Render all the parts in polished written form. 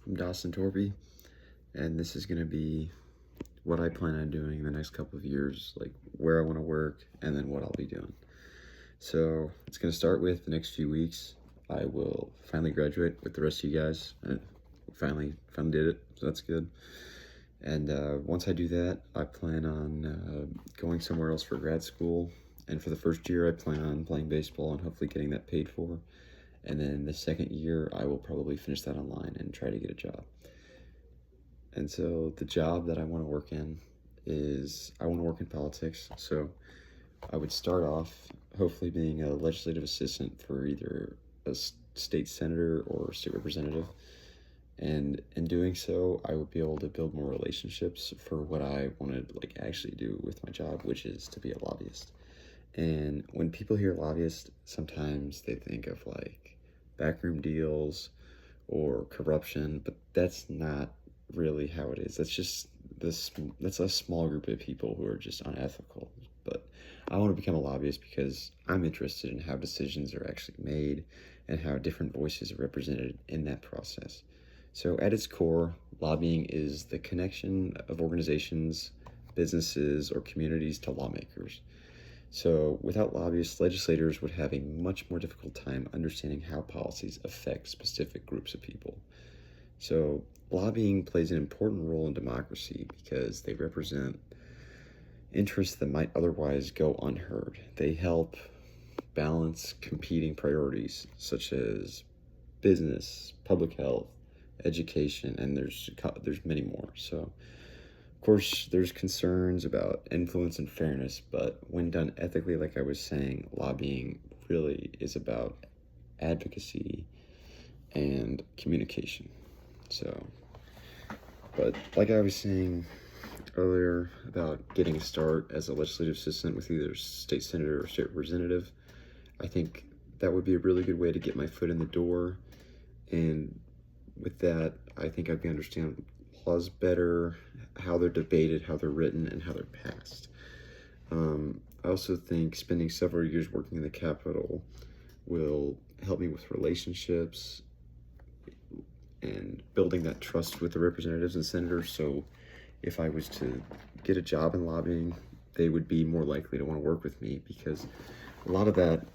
I'm Dawson Torby, and this is going to be what I plan on doing in the next couple of years, like where I want to work and then what I'll be doing. So it's going to start with the next few weeks. I will finally graduate with the rest of you guys. I finally did it, so that's good. And once I do that, I plan on going somewhere else for grad school. And for the first year, I plan on playing baseball and hopefully getting that paid for. And then the second year, I will probably finish that online and try to get a job. And so the job that I want to work in is I want to work in politics. So I would start off hopefully being a legislative assistant for either a state senator or state representative. And in doing so, I would be able to build more relationships for what I want to actually do with my job, which is to be a lobbyist. And when people hear lobbyist, sometimes they think of backroom deals or corruption, but that's not really how it is. That's a small group of people who are just unethical. But I want to become a lobbyist because I'm interested in how decisions are actually made and how different voices are represented in that process. So at its core, lobbying is the connection of organizations, businesses, or communities to lawmakers. So without lobbyists, legislators would have a much more difficult time understanding how policies affect specific groups of people. So lobbying plays an important role in democracy because they represent interests that might otherwise go unheard. They help balance competing priorities such as business, public health, education, and there's many more. So of course, there's concerns about influence and fairness, but when done ethically, like I was saying, lobbying really is about advocacy and communication. So, but like I was saying earlier about getting a start as a legislative assistant with either state senator or state representative, I think that would be a really good way to get my foot in the door. And with that, I think I can understand laws better, how they're debated, how they're written, and how they're passed. I also think spending several years working in the Capitol will help me with relationships and building that trust with the representatives and senators. So if I was to get a job in lobbying, they would be more likely to want to work with me because a lot of that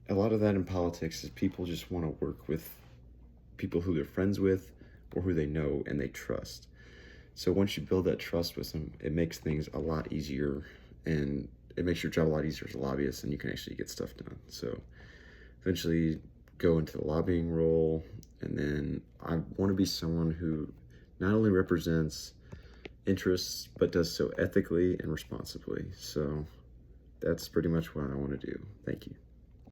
in politics is people just want to work with people who they're friends with or who they know and they trust. So once you build that trust with them, it makes things a lot easier and it makes your job a lot easier as a lobbyist and you can actually get stuff done. So eventually go into the lobbying role, and then I want to be someone who not only represents interests but does so ethically and responsibly. So that's pretty much what I want to do. Thank you.